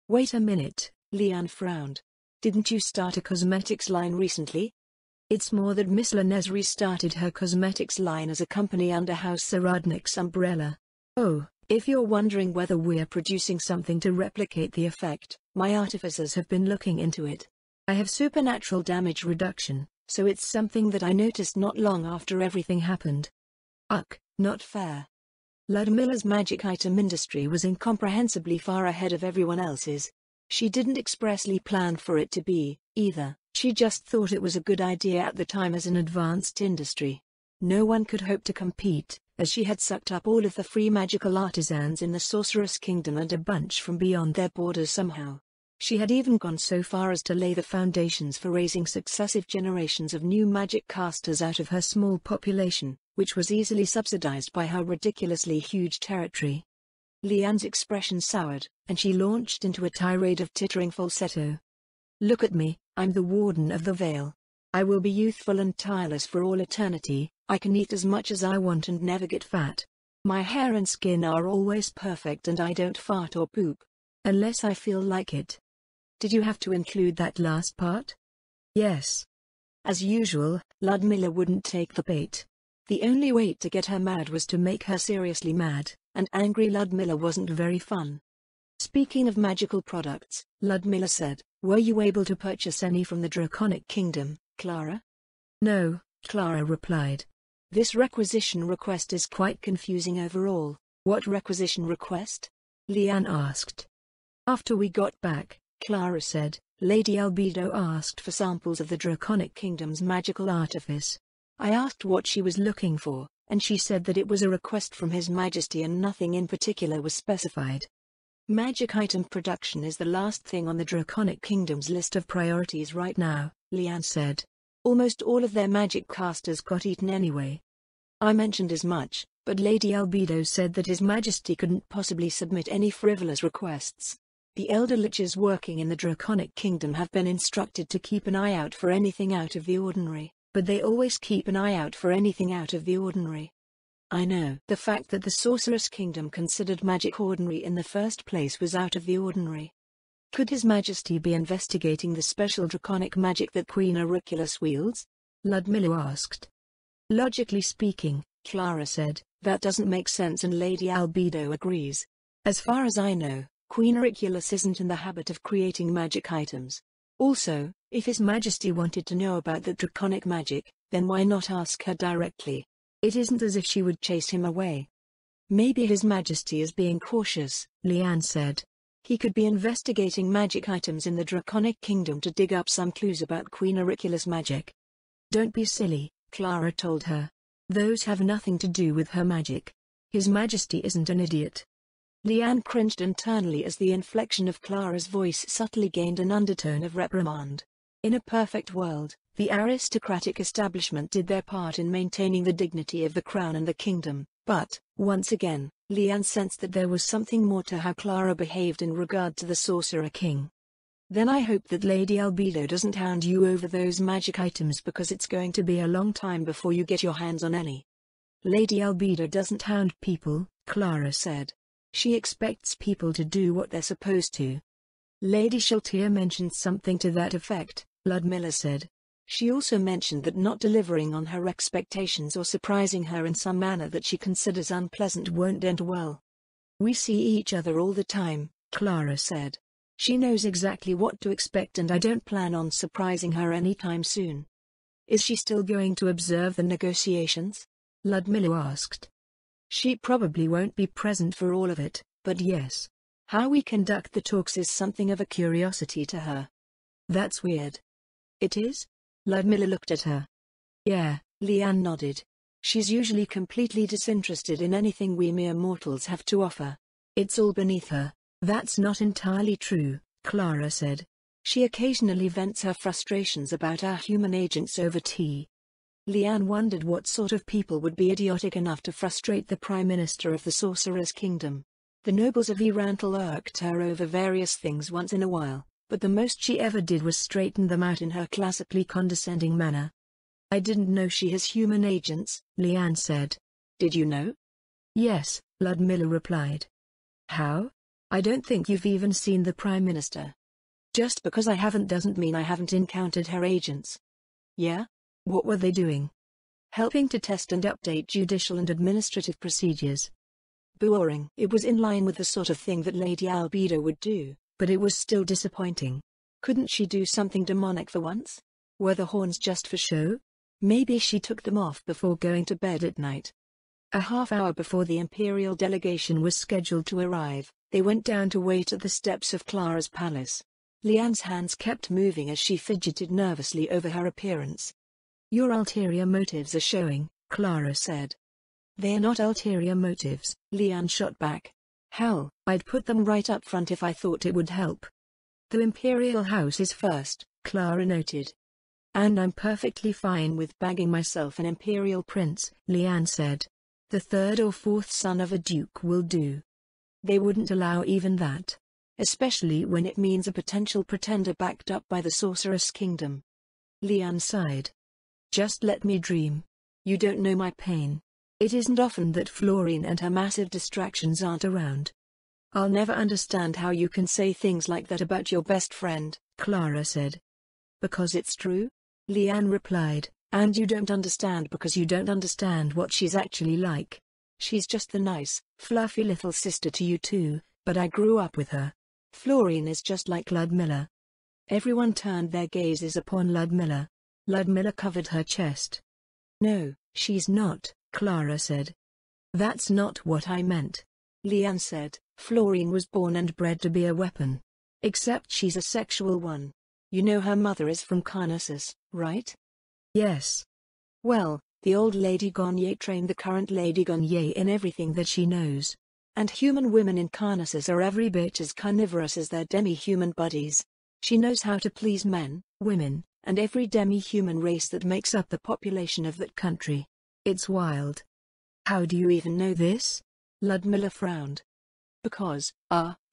Wait a minute, Leanne frowned. Didn't you start a cosmetics line recently? It's more that Miss Lanez started her cosmetics line as a company under House Saradnik's umbrella. Oh, if you're wondering whether we're producing something to replicate the effect, my artificers have been looking into it. I have supernatural damage reduction, so it's something that I noticed not long after everything happened. Not fair. Ludmilla's magic item industry was incomprehensibly far ahead of everyone else's. She didn't expressly plan for it to be, either. She just thought it was a good idea at the time as an advanced industry. No one could hope to compete, as she had sucked up all of the free magical artisans in the Sorceress Kingdom and a bunch from beyond their borders somehow. She had even gone so far as to lay the foundations for raising successive generations of new magic casters out of her small population, which was easily subsidized by her ridiculously huge territory. Leanne's expression soured, and she launched into a tirade of tittering falsetto. Look at me, I'm the Warden of the Vale. I will be youthful and tireless for all eternity. I can eat as much as I want and never get fat. My hair and skin are always perfect and I don't fart or poop. Unless I feel like it. Did you have to include that last part? Yes. As usual, Ludmilla wouldn't take the bait. The only way to get her mad was to make her seriously mad, and angry Ludmilla wasn't very fun. Speaking of magical products, Ludmilla said, were you able to purchase any from the Draconic Kingdom, Clara? No, Clara replied. This requisition request is quite confusing overall. What requisition request? Leanne asked. After we got back, Clara said, Lady Albedo asked for samples of the Draconic Kingdom's magical artifice. I asked what she was looking for, and she said that it was a request from His Majesty and nothing in particular was specified. Magic item production is the last thing on the Draconic Kingdom's list of priorities right now, Leanne said. Almost all of their magic casters got eaten anyway. I mentioned as much, but Lady Albedo said that His Majesty couldn't possibly submit any frivolous requests. The Elder Liches working in the Draconic Kingdom have been instructed to keep an eye out for anything out of the ordinary, but they always keep an eye out for anything out of the ordinary. I know. The fact that the Sorceress Kingdom considered magic ordinary in the first place was out of the ordinary. Could His Majesty be investigating the special draconic magic that Queen Auriculus wields? Ludmilla asked. Logically speaking, Clara said, that doesn't make sense and Lady Albedo agrees. As far as I know, Queen Auriculus isn't in the habit of creating magic items. Also, if His Majesty wanted to know about the draconic magic, then why not ask her directly? It isn't as if she would chase him away. Maybe His Majesty is being cautious, Leanne said. He could be investigating magic items in the Draconic Kingdom to dig up some clues about Queen Auriculus' magic. Don't be silly, Clara told her. Those have nothing to do with her magic. His Majesty isn't an idiot. Leanne cringed internally as the inflection of Clara's voice subtly gained an undertone of reprimand. In a perfect world, the aristocratic establishment did their part in maintaining the dignity of the crown and the kingdom, but, once again, Leanne sensed that there was something more to how Clara behaved in regard to the Sorcerer King. Then I hope that Lady Albedo doesn't hound you over those magic items because it's going to be a long time before you get your hands on any. Lady Albedo doesn't hound people, Clara said. She expects people to do what they're supposed to. Lady Shaltier mentioned something to that effect, Ludmilla said. She also mentioned that not delivering on her expectations or surprising her in some manner that she considers unpleasant won't end well. We see each other all the time, Clara said. She knows exactly what to expect and I don't plan on surprising her anytime soon. Is she still going to observe the negotiations? Ludmilla asked. She probably won't be present for all of it, but yes. How we conduct the talks is something of a curiosity to her. That's weird. It is? Ludmilla looked at her. Yeah, Leanne nodded. She's usually completely disinterested in anything we mere mortals have to offer. It's all beneath her. That's not entirely true, Clara said. She occasionally vents her frustrations about our human agents over tea. Leanne wondered what sort of people would be idiotic enough to frustrate the Prime Minister of the Sorcerer's Kingdom. The nobles of Erantal irked her over various things once in a while, but the most she ever did was straighten them out in her classically condescending manner. I didn't know she has human agents, Leanne said. Did you know? Yes, Ludmilla replied. How? I don't think you've even seen the Prime Minister. Just because I haven't doesn't mean I haven't encountered her agents. Yeah? What were they doing? Helping to test and update judicial and administrative procedures. Boring. It was in line with the sort of thing that Lady Albedo would do, but it was still disappointing. Couldn't she do something demonic for once? Were the horns just for show? Maybe she took them off before going to bed at night. A half hour before the Imperial delegation was scheduled to arrive, they went down to wait at the steps of Clara's palace. Leanne's hands kept moving as she fidgeted nervously over her appearance. Your ulterior motives are showing, Clara said. They are not ulterior motives, Leanne shot back. Hell, I'd put them right up front if I thought it would help. The Imperial House is first, Clara noted. And I'm perfectly fine with bagging myself an Imperial Prince, Leanne said. The third or fourth son of a duke will do. They wouldn't allow even that. Especially when it means a potential pretender backed up by the Sorceress Kingdom. Leanne sighed. Just let me dream. You don't know my pain. It isn't often that Florine and her massive distractions aren't around. I'll never understand how you can say things like that about your best friend, Clara said. Because it's true? Leanne replied, and you don't understand because you don't understand what she's actually like. She's just the nice, fluffy little sister to you too, but I grew up with her. Florine is just like Ludmilla. Everyone turned their gazes upon Ludmilla. Ludmilla covered her chest. No, she's not, Clara said. That's not what I meant. Leanne said, Florine was born and bred to be a weapon. Except she's a sexual one. You know her mother is from Carnassus, right? Yes. Well, the old Lady Gonye trained the current Lady Gonye in everything that she knows. And human women in Carnassus are every bit as carnivorous as their demi-human buddies. She knows how to please men, women, and every demi-human race that makes up the population of that country. It's wild. How do you even know this? Ludmilla frowned. Because,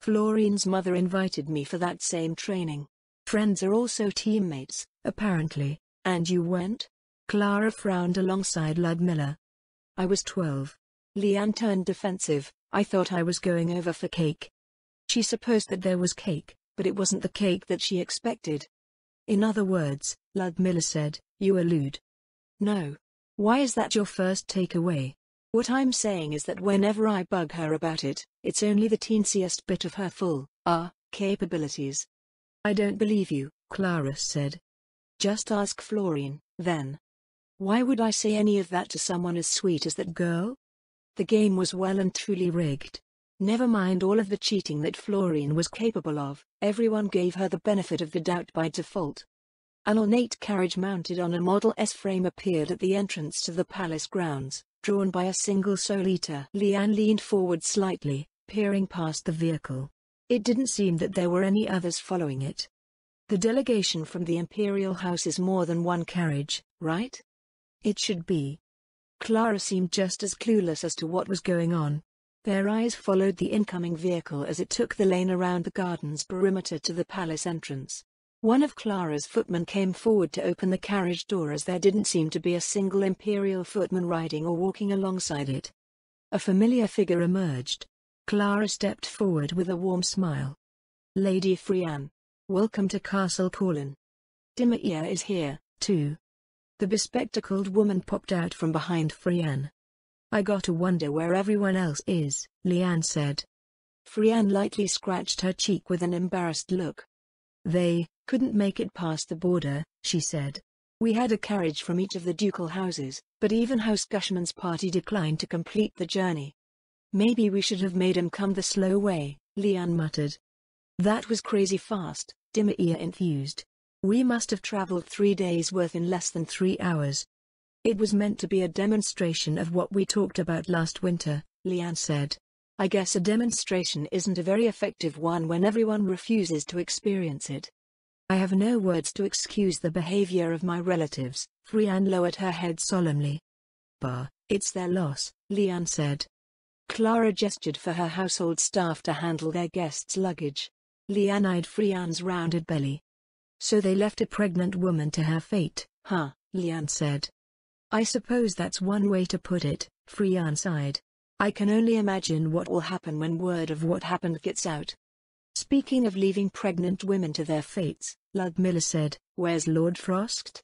Florine's mother invited me for that same training. Friends are also teammates, apparently, and you went? Clara frowned alongside Ludmilla. I was 12. Leanne turned defensive. I thought I was going over for cake. She supposed that there was cake, but it wasn't the cake that she expected. In other words, Ludmilla said, you allude. No. Why is that your first takeaway? What I'm saying is that whenever I bug her about it, it's only the teensiest bit of her full, capabilities. I don't believe you, Clara said. Just ask Florine, then. Why would I say any of that to someone as sweet as that girl? The game was well and truly rigged. Never mind all of the cheating that Florine was capable of, everyone gave her the benefit of the doubt by default. An ornate carriage mounted on a Model S frame appeared at the entrance to the palace grounds, drawn by a single soul-eater. Leanne leaned forward slightly, peering past the vehicle. It didn't seem that there were any others following it. The delegation from the Imperial House is more than one carriage, right? It should be. Clara seemed just as clueless as to what was going on. Their eyes followed the incoming vehicle as it took the lane around the garden's perimeter to the palace entrance. One of Clara's footmen came forward to open the carriage door as there didn't seem to be a single Imperial footman riding or walking alongside it. A familiar figure emerged. Clara stepped forward with a warm smile. Lady Frianne. Welcome to Castle Corlin. Dimir is here, too. The bespectacled woman popped out from behind Frianne. I gotta wonder where everyone else is, Leanne said. Frianne lightly scratched her cheek with an embarrassed look. They couldn't make it past the border, she said. We had a carriage from each of the ducal houses, but even House Gushman's party declined to complete the journey. Maybe we should have made him come the slow way, Leanne muttered. That was crazy fast, Dimir enthused. We must have traveled 3 days' worth in less than 3 hours. It was meant to be a demonstration of what we talked about last winter, Leanne said. I guess a demonstration isn't a very effective one when everyone refuses to experience it. I have no words to excuse the behavior of my relatives, Frianne lowered her head solemnly. Bah, it's their loss, Leanne said. Clara gestured for her household staff to handle their guests' luggage. Leanne eyed Frianne's rounded belly. So they left a pregnant woman to her fate, huh, Leanne said. I suppose that's one way to put it, Frianne sighed. I can only imagine what will happen when word of what happened gets out. Speaking of leaving pregnant women to their fates, Ludmilla said, where's Lord Frost?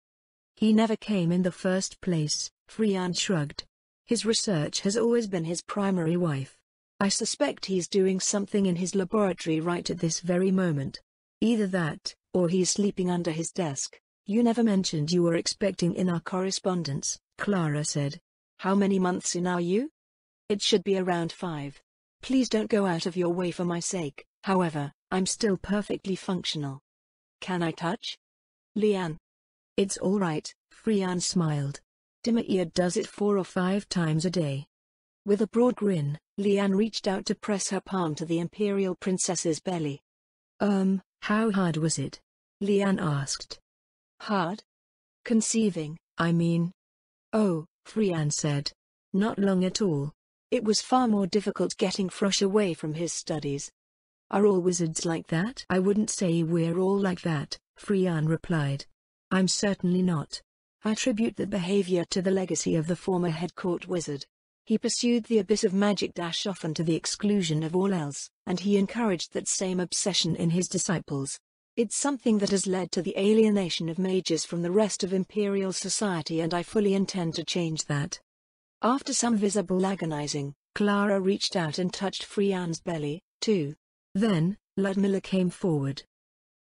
He never came in the first place, Frianne shrugged. His research has always been his primary wife. I suspect he's doing something in his laboratory right at this very moment. Either that, or he's sleeping under his desk. You never mentioned you were expecting in our correspondence, Clara said. How many months in are you? It should be around 5. Please don't go out of your way for my sake, however, I'm still perfectly functional. Can I touch? Leanne. It's all right, Frianne smiled. Dimir does it 4 or 5 times a day. With a broad grin, Leanne reached out to press her palm to the Imperial Princess's belly. How hard was it? Leanne asked. Hard? Conceiving, I mean. Oh, Frianne said. Not long at all. It was far more difficult getting Frosh away from his studies. Are all wizards like that? I wouldn't say we're all like that, Frianne replied. I'm certainly not. I attribute that behavior to the legacy of the former head court wizard. He pursued the abyss of magic often to the exclusion of all else, and he encouraged that same obsession in his disciples. It's something that has led to the alienation of mages from the rest of Imperial society, and I fully intend to change that. After some visible agonizing, Clara reached out and touched Frianne's belly, too. Then, Ludmilla came forward.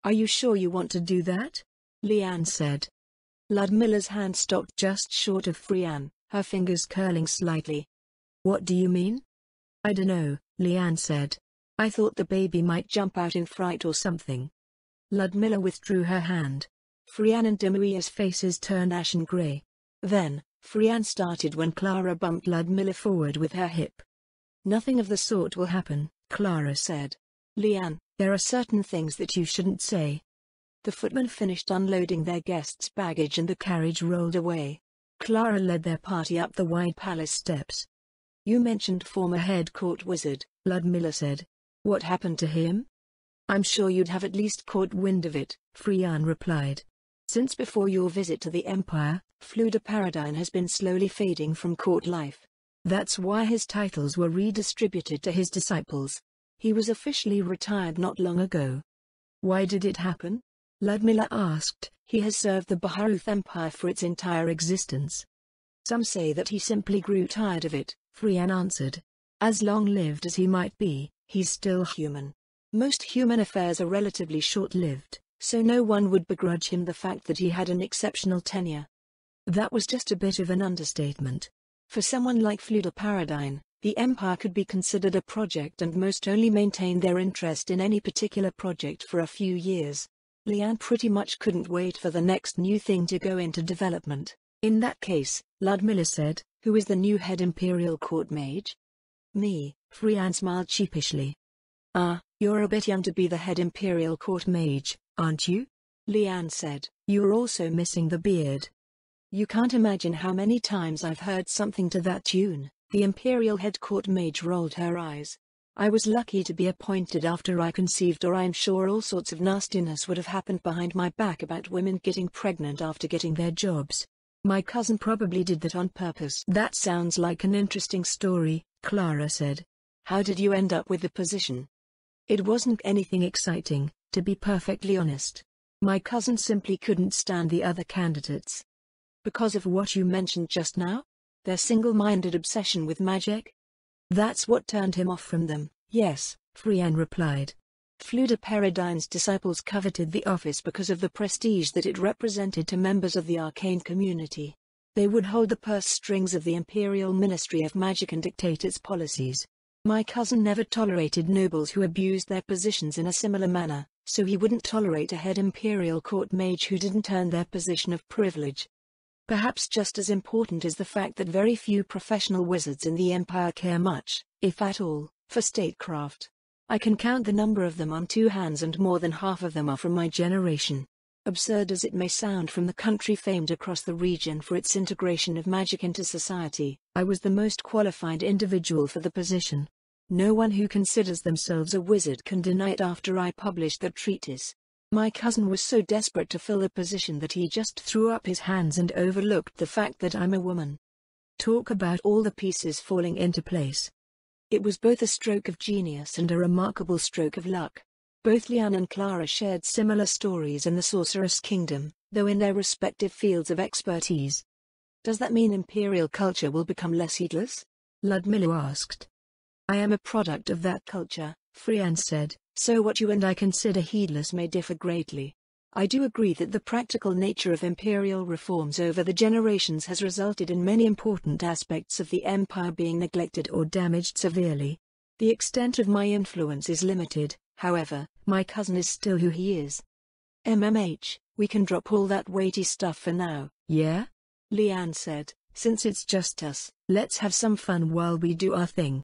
Are you sure you want to do that? Leanne said. Ludmilla's hand stopped just short of Frianne, her fingers curling slightly. What do you mean? I dunno, Leanne said. I thought the baby might jump out in fright or something. Ludmilla withdrew her hand. Frianne and Dimir's faces turned ashen grey. Then, Frianne started when Clara bumped Ludmilla forward with her hip. Nothing of the sort will happen, Clara said. Leanne, there are certain things that you shouldn't say. The footmen finished unloading their guests' baggage and the carriage rolled away. Clara led their party up the wide palace steps. You mentioned former head court wizard, Ludmilla said. What happened to him? I'm sure you'd have at least caught wind of it, Frianne replied. Since before your visit to the Empire, Fluda Paradine has been slowly fading from court life. That's why his titles were redistributed to his disciples. He was officially retired not long ago. Why did it happen? Ludmilla asked. He has served the Baharuth Empire for its entire existence. Some say that he simply grew tired of it, Frianne answered. As long-lived as he might be, he's still human. Most human affairs are relatively short-lived, so no one would begrudge him the fact that he had an exceptional tenure. That was just a bit of an understatement. For someone like Fluda Paradine, the Empire could be considered a project and most only maintain their interest in any particular project for a few years. Leanne pretty much couldn't wait for the next new thing to go into development. In that case, Ludmilla said, who is the new head Imperial Court Mage? Me, Frianne smiled sheepishly. You're a bit young to be the head Imperial Court Mage, aren't you? Leanne said. You're also missing the beard. You can't imagine how many times I've heard something to that tune. The Imperial Head Court Mage rolled her eyes. I was lucky to be appointed after I conceived, or I'm sure all sorts of nastiness would have happened behind my back about women getting pregnant after getting their jobs. My cousin probably did that on purpose. That sounds like an interesting story, Clara said. How did you end up with the position? It wasn't anything exciting, to be perfectly honest. My cousin simply couldn't stand the other candidates. Because of what you mentioned just now? Their single-minded obsession with magic? That's what turned him off from them, yes, Frian replied. Fluda Peridine's disciples coveted the office because of the prestige that it represented to members of the arcane community. They would hold the purse strings of the Imperial Ministry of Magic and dictate its policies. My cousin never tolerated nobles who abused their positions in a similar manner, so he wouldn't tolerate a head Imperial court mage who didn't earn their position of privilege. Perhaps just as important is the fact that very few professional wizards in the Empire care much, if at all, for statecraft. I can count the number of them on two hands, and more than half of them are from my generation. Absurd as it may sound, from the country famed across the region for its integration of magic into society, I was the most qualified individual for the position. No one who considers themselves a wizard can deny it after I published the treatise. My cousin was so desperate to fill the position that he just threw up his hands and overlooked the fact that I'm a woman. Talk about all the pieces falling into place. It was both a stroke of genius and a remarkable stroke of luck. Both Leanne and Clara shared similar stories in the Sorceress Kingdom, though in their respective fields of expertise. Does that mean Imperial culture will become less heedless? Ludmilla asked. I am a product of that culture, Frian said, so what you and I consider heedless may differ greatly. I do agree that the practical nature of Imperial reforms over the generations has resulted in many important aspects of the Empire being neglected or damaged severely. The extent of my influence is limited, however. My cousin is still who he is. MMH, we can drop all that weighty stuff for now. Yeah? Leanne said, since it's just us, let's have some fun while we do our thing.